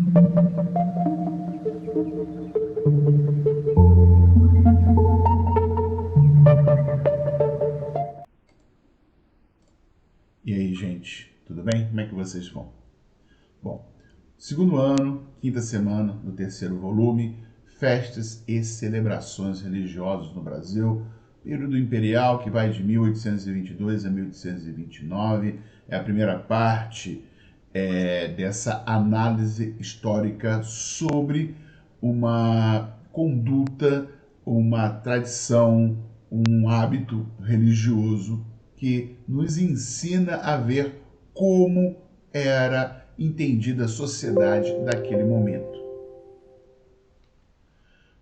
E aí, gente, tudo bem? Como é que vocês vão? Bom, segundo ano, quinta semana do terceiro volume, festas e celebrações religiosas no Brasil, período imperial que vai de 1822 a 1829, é a primeira parte dessa análise histórica sobre uma conduta, uma tradição, um hábito religioso que nos ensina a ver como era entendida a sociedade daquele momento.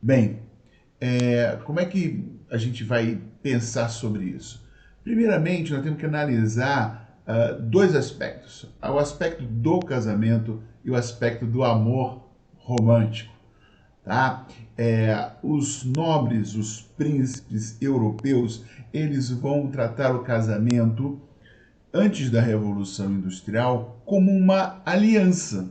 Bem, como é que a gente vai pensar sobre isso? Primeiramente, nós temos que analisar dois aspectos: o aspecto do casamento e o aspecto do amor romântico. Tá? Os nobres, os príncipes europeus, eles vão tratar o casamento antes da Revolução Industrial como uma aliança,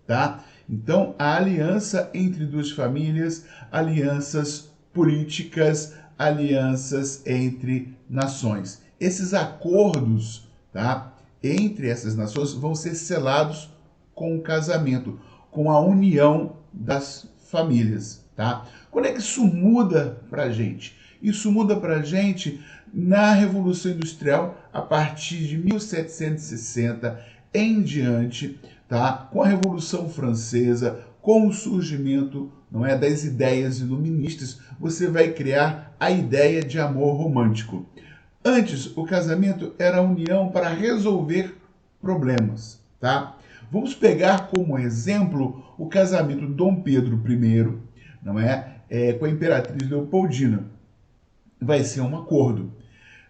tá? Então, a aliança entre duas famílias, alianças políticas, alianças entre nações. Esses acordos, tá, entre essas nações vão ser selados com o casamento, com a união das famílias, tá? Quando é que isso muda para a gente? Isso muda para a gente na Revolução Industrial, a partir de 1760 em diante, tá? Com a Revolução Francesa, com o surgimento, não é, das ideias iluministas, você vai criar a ideia de amor romântico. Antes, o casamento era a união para resolver problemas, tá? Vamos pegar como exemplo o casamento de Dom Pedro I, não é, com a Imperatriz Leopoldina. Vai ser um acordo.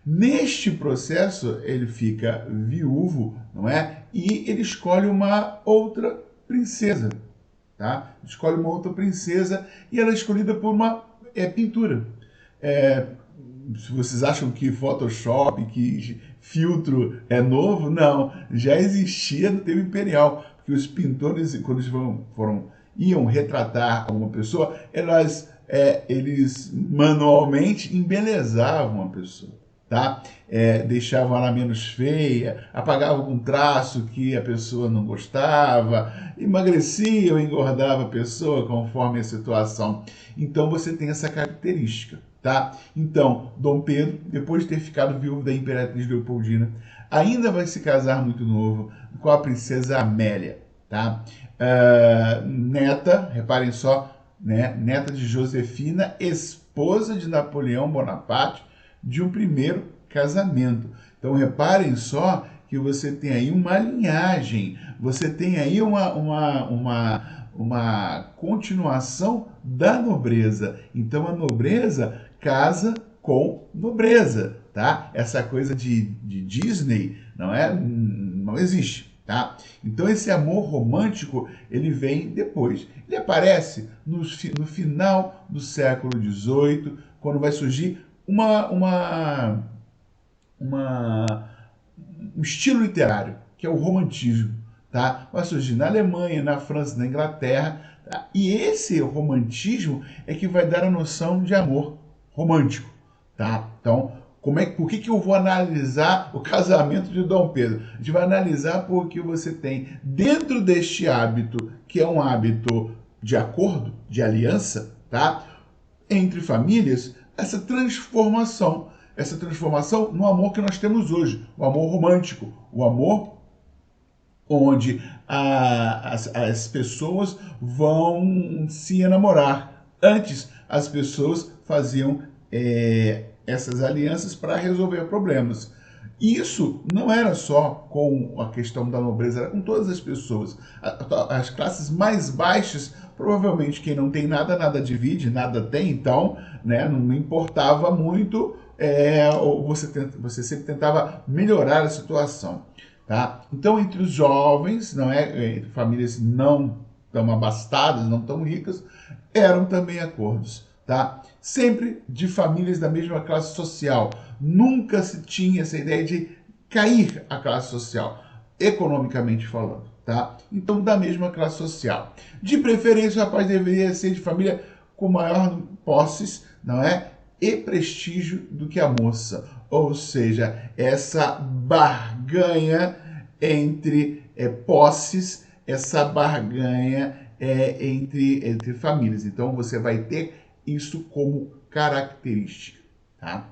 Neste processo, ele fica viúvo, não é? E ele escolhe uma outra princesa, tá? Escolhe uma outra princesa e ela é escolhida por uma pintura. Se vocês acham que Photoshop, que filtro é novo, não. Já existia no tempo imperial, porque os pintores, quando iam retratar uma pessoa, eles manualmente embelezavam a pessoa. Tá? Deixavam ela menos feia, apagavam com traço que a pessoa não gostava, emagrecia ou engordava a pessoa conforme a situação. Então você tem essa característica. Tá? Então, Dom Pedro, depois de ter ficado viúvo da Imperatriz Leopoldina, ainda vai se casar muito novo com a princesa Amélia. Tá? Neta, reparem só, né? Neta de Josefina, esposa de Napoleão Bonaparte, de um primeiro casamento. Então reparem só que você tem aí uma linhagem, você tem aí uma continuação da nobreza. Então a nobreza casa com nobreza, tá? Essa coisa de Disney não existe. Tá? Então esse amor romântico ele vem depois. Ele aparece no final do século XVIII, quando vai surgir um estilo literário, que é o romantismo. Tá? Vai surgir na Alemanha, na França, na Inglaterra. Tá? E esse romantismo é que vai dar a noção de amor romântico. Tá? Então, por que eu vou analisar o casamento de Dom Pedro? A gente vai analisar porque você tem, dentro deste hábito, que é um hábito de acordo, de aliança, tá? Entre famílias, essa transformação no amor que nós temos hoje, o amor romântico, o amor onde as pessoas vão se enamorar. Antes, as pessoas faziam essas alianças para resolver problemas. Isso não era só com a questão da nobreza, era com todas as pessoas. As classes mais baixas, provavelmente quem não tem nada, nada divide, nada tem, então né, não importava muito, você sempre tentava melhorar a situação. Tá? Então, entre os jovens, entre famílias não tão abastadas, não tão ricas, eram também acordos. Tá? Sempre de famílias da mesma classe social. Nunca se tinha essa ideia de cair a classe social, economicamente falando. tá? Então, da mesma classe social. De preferência, o rapaz deveria ser de família com maior posses, não é? E prestígio do que a moça. Ou seja, essa barganha entre posses, essa barganha entre famílias. Então, você vai ter isso como característica, tá?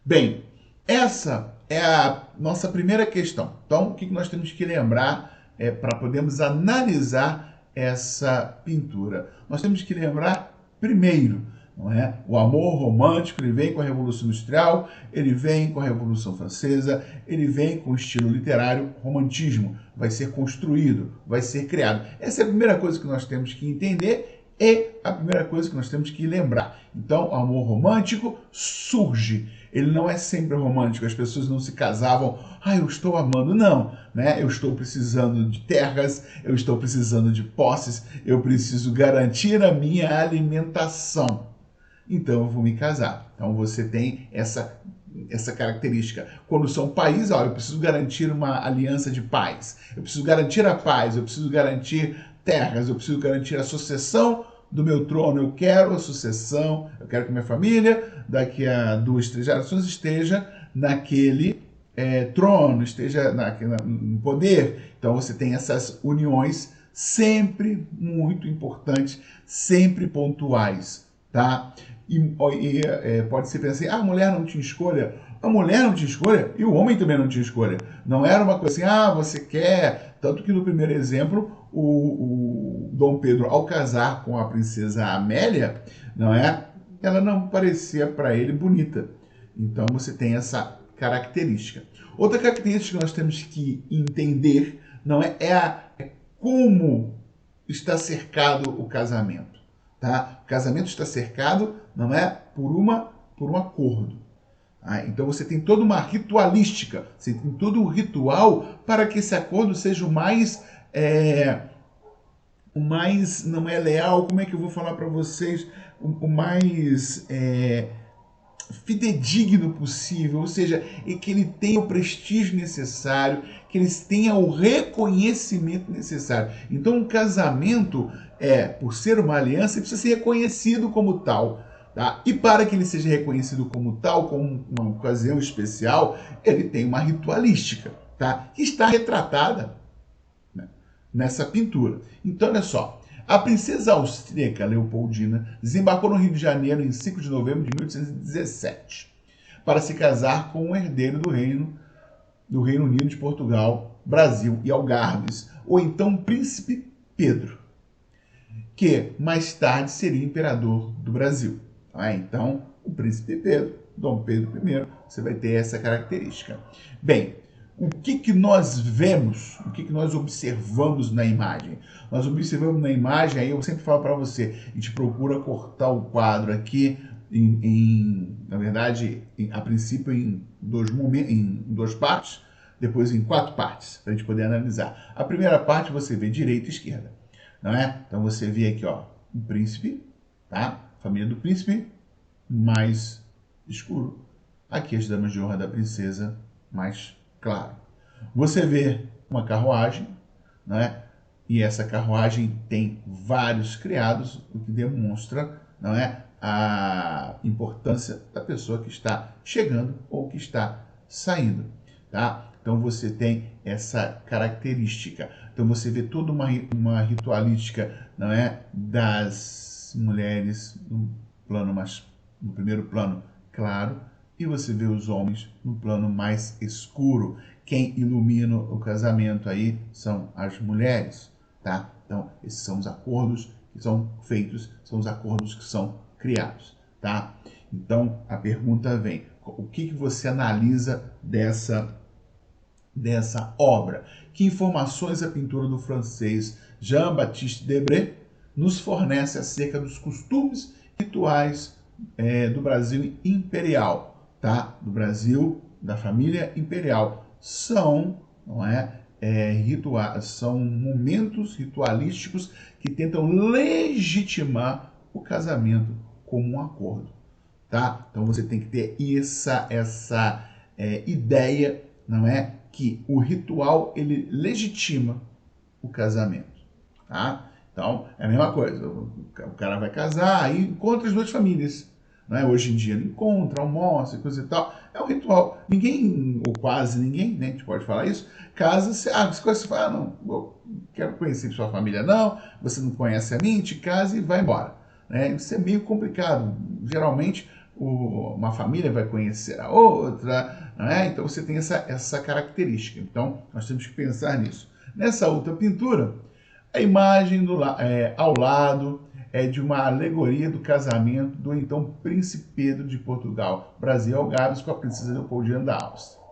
Bem, essa é a nossa primeira questão. Então, o que nós temos que lembrar para podermos analisar essa pintura? Nós temos que lembrar, primeiro, não é? O amor romântico, ele vem com a Revolução Industrial, ele vem com a Revolução Francesa, ele vem com o estilo literário romantismo. Vai ser construído, vai ser criado. Essa é a primeira coisa que nós temos que entender e a primeira coisa que nós temos que lembrar. Então, o amor romântico surge. Ele não é sempre romântico, as pessoas não se casavam, eu estou amando, não, né? Eu estou precisando de terras, eu estou precisando de posses, eu preciso garantir a minha alimentação. Então eu vou me casar. Então você tem essa característica. Quando são países, eu preciso garantir uma aliança de paz, eu preciso garantir a paz, eu preciso garantir terras, eu preciso garantir a sucessão do meu trono, eu quero a sucessão, eu quero que minha família, daqui a 2, 3 gerações, esteja naquele trono, esteja no poder. Então você tem essas uniões sempre muito importantes, sempre pontuais, tá? Pode ser pensar assim, a mulher não tinha escolha. A mulher não tinha escolha e o homem também não tinha escolha. Não era uma coisa assim, você quer... Tanto que no primeiro exemplo, o Dom Pedro, ao casar com a princesa Amélia, ela não parecia para ele bonita. Então você tem essa característica. Outra característica que nós temos que entender é como está cercado o casamento. Tá? O casamento está cercado por um acordo. Então você tem toda uma ritualística, você tem todo um ritual para que esse acordo seja o mais não é leal, como é que eu vou falar para vocês, o mais fidedigno possível, ou seja, que ele tenha o prestígio necessário, que eles tenham o reconhecimento necessário. Então um casamento, por ser uma aliança, ele precisa ser reconhecido como tal. Tá? E para que ele seja reconhecido como tal, como uma ocasião especial, ele tem uma ritualística, tá? Que está retratada, né, nessa pintura. Então, olha só, a princesa austríaca Leopoldina desembarcou no Rio de Janeiro em 5 de novembro de 1817 para se casar com o herdeiro do Reino Unido de Portugal, Brasil e Algarves, ou então Príncipe Pedro, que mais tarde seria imperador do Brasil. Então, o príncipe Pedro, Dom Pedro I, você vai ter essa característica. Bem, o que nós vemos, o que nós observamos na imagem? Nós observamos na imagem, aí eu sempre falo para você, a gente procura cortar o quadro aqui, na verdade, a princípio em 2 partes, depois em 4 partes, para a gente poder analisar. A primeira parte você vê direita e esquerda, não é? Então você vê aqui, o príncipe, tá? Família do príncipe, mais escuro. Aqui as damas de honra da princesa, mais claro. Você vê uma carruagem, né? E essa carruagem tem vários criados, o que demonstra, a importância da pessoa que está chegando ou que está saindo, tá? Então você tem essa característica. Então você vê toda uma ritualística, das mulheres no primeiro plano claro, e você vê os homens no plano mais escuro. Quem ilumina o casamento aí são as mulheres, tá? Então esses são os acordos que são feitos, são os acordos que são criados, tá? Então a pergunta vem, o que você analisa dessa obra? Que informações a pintura do francês Jean-Baptiste Debré nos fornece acerca dos costumes rituais do Brasil imperial, tá? Do Brasil, da família imperial. São, são momentos ritualísticos que tentam legitimar o casamento como um acordo, tá? Então você tem que ter essa ideia, que o ritual, ele legitima o casamento, tá? Então, é a mesma coisa, o cara vai casar, aí encontra as duas famílias, né? Hoje em dia ele encontra, almoça, coisa e tal, é um ritual. Ninguém, ou quase ninguém, né, a gente pode falar isso, casa, você fala, não, eu quero conhecer sua família não, você não conhece a mim, te casa e vai embora, né? Isso é meio complicado, geralmente uma família vai conhecer a outra, né? Então você tem essa característica, então nós temos que pensar nisso. Nessa outra pintura, a imagem ao lado é de uma alegoria do casamento do então príncipe Pedro de Portugal, Brasil Algarves, com a princesa Leopoldina da Áustria.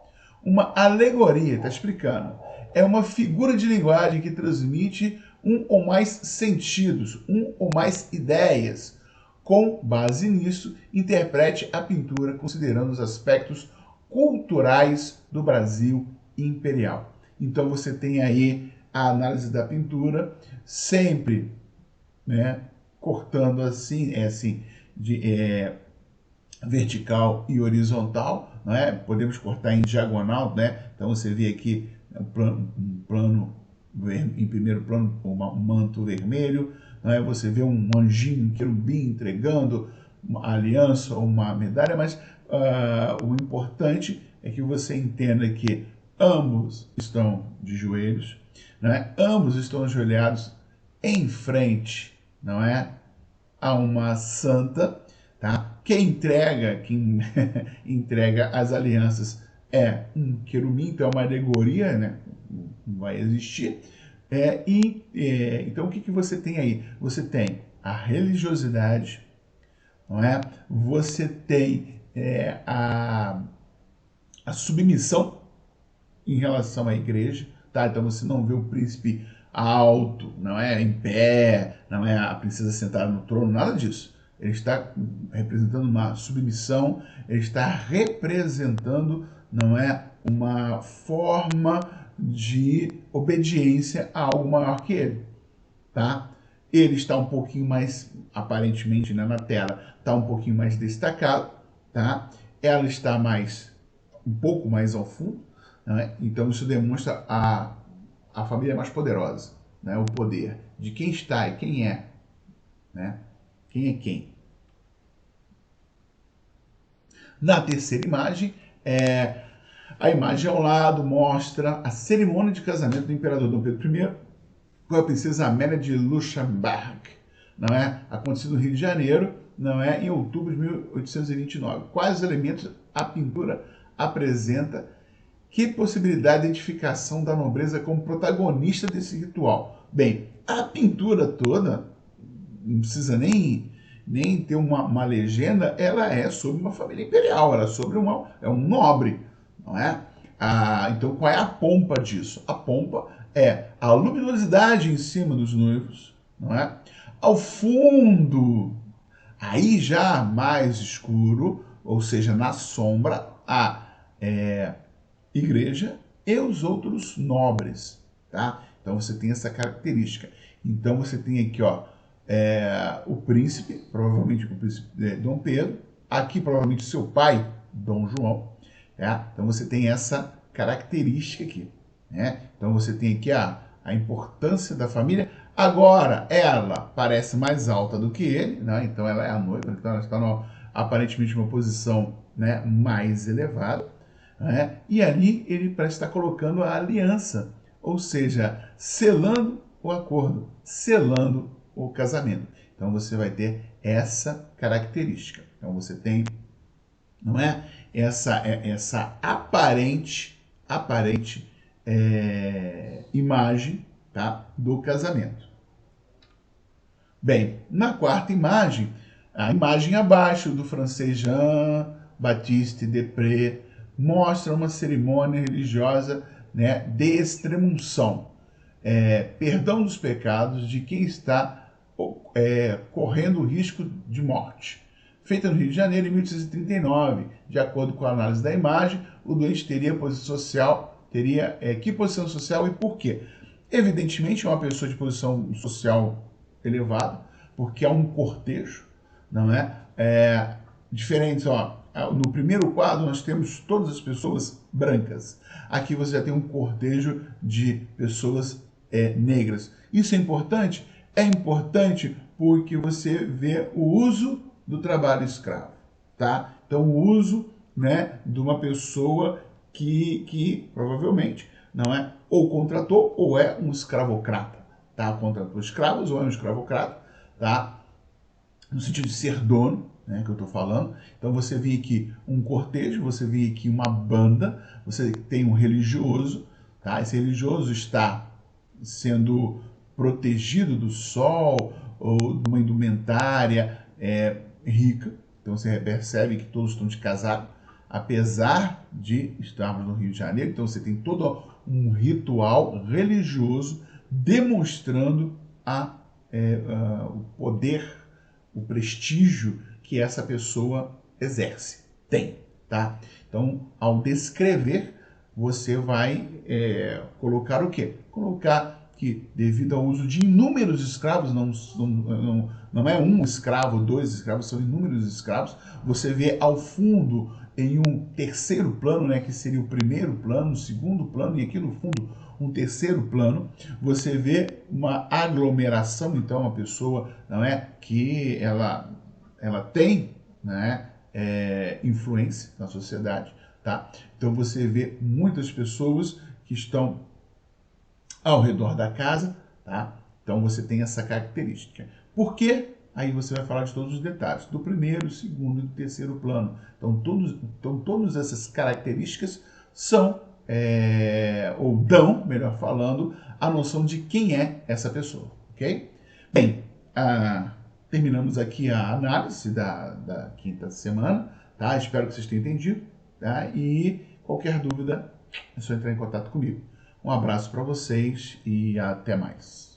Uma alegoria, está explicando, é uma figura de linguagem que transmite um ou mais sentidos, um ou mais ideias. Com base nisso, interprete a pintura considerando os aspectos culturais do Brasil imperial. Então você tem aí a análise da pintura, sempre, né, cortando assim, vertical e horizontal, né? Podemos cortar em diagonal, né? Então você vê aqui um plano em primeiro plano, um manto vermelho, né? Você vê um anjinho, um querubim entregando uma aliança ou uma medalha, mas o importante é que você entenda que ambos estão de joelhos, né? Ambos estão ajoelhados em frente, não é, a uma santa, tá? Quem entrega as alianças é um querubim, então é uma alegoria, né? Não vai existir. Então o que você tem aí? Você tem a religiosidade, não é? Você tem a submissão em relação à igreja, tá? Então você não vê o príncipe alto, não é em pé, não é a princesa sentada no trono, nada disso. Ele está representando uma submissão, ele está representando, não é, uma forma de obediência a algo maior que ele, tá? Ele está um pouquinho mais, aparentemente, né, na tela, está um pouquinho mais destacado, tá? Ela está um pouco mais ao fundo, né? Então isso demonstra a família mais poderosa, né? O poder de quem está e quem é, né? Quem é quem. Na terceira imagem, a imagem ao lado mostra a cerimônia de casamento do imperador Dom Pedro I com a princesa Amélia de Luxemburgo, não é? Acontecido no Rio de Janeiro, não é? Em outubro de 1829. Quais elementos a pintura apresenta? Que possibilidade de identificação da nobreza como protagonista desse ritual? Bem, a pintura toda, não precisa nem ter uma legenda, ela é sobre uma família imperial, ela é sobre um nobre, não é? Então, qual é a pompa disso? A pompa é a luminosidade em cima dos noivos, não é? Ao fundo, aí já mais escuro, ou seja, na sombra, a igreja e os outros nobres, tá? Então você tem essa característica. Então você tem aqui, ó, o príncipe, provavelmente o príncipe Dom Pedro, aqui provavelmente seu pai, Dom João, tá? Então você tem essa característica aqui, né? Então você tem aqui a importância da família. Agora ela parece mais alta do que ele, né? Então ela é a noiva, então ela está aparentemente numa posição, né, mais elevada. E ali ele parece estar colocando a aliança, ou seja, selando o acordo, selando o casamento. Então você vai ter essa característica. Então você tem, não é, essa aparente imagem, tá, do casamento. Bem, na quarta imagem, a imagem abaixo do francês Jean-Baptiste Desprez, mostra uma cerimônia religiosa, né, de extremunção, perdão dos pecados de quem está correndo o risco de morte. Feita no Rio de Janeiro em 1839, de acordo com a análise da imagem, o doente teria posição social, que posição social e por quê? Evidentemente é uma pessoa de posição social elevada, porque é um cortejo, não é? Diferente, ó. no primeiro quadro nós temos todas as pessoas brancas. Aqui você já tem um cortejo de pessoas negras. Isso é importante? É importante porque você vê o uso do trabalho escravo, tá? Então o uso, né, de uma pessoa que provavelmente não é ou contratou ou é um escravocrata, tá? Contratou escravos ou é um escravocrata, tá? No sentido de ser dono, né, que eu estou falando. Então você vê aqui um cortejo, você vê aqui uma banda, você tem um religioso, tá? Esse religioso está sendo protegido do sol ou de uma indumentária rica. Então você percebe que todos estão de casaco, apesar de estarmos no Rio de Janeiro. Então você tem todo um ritual religioso demonstrando o poder, o prestígio que essa pessoa exerce, tem, tá? Então, ao descrever, você vai colocar o quê? Colocar que, devido ao uso de inúmeros escravos, não é um escravo, dois escravos, são inúmeros escravos, você vê ao fundo, em um terceiro plano, né, que seria o primeiro plano, o segundo plano, e aqui no fundo um terceiro plano, você vê uma aglomeração, então uma pessoa, não é, que ela tem, né, influência na sociedade, tá? Então você vê muitas pessoas que estão ao redor da casa, tá? Então você tem essa característica. Por quê? Aí você vai falar de todos os detalhes, do primeiro, segundo e do terceiro plano. Então todas essas características são, ou dão, melhor falando, a noção de quem é essa pessoa, ok? Bem, terminamos aqui a análise da quinta semana, tá? Espero que vocês tenham entendido, tá? E qualquer dúvida é só entrar em contato comigo. Um abraço para vocês e até mais.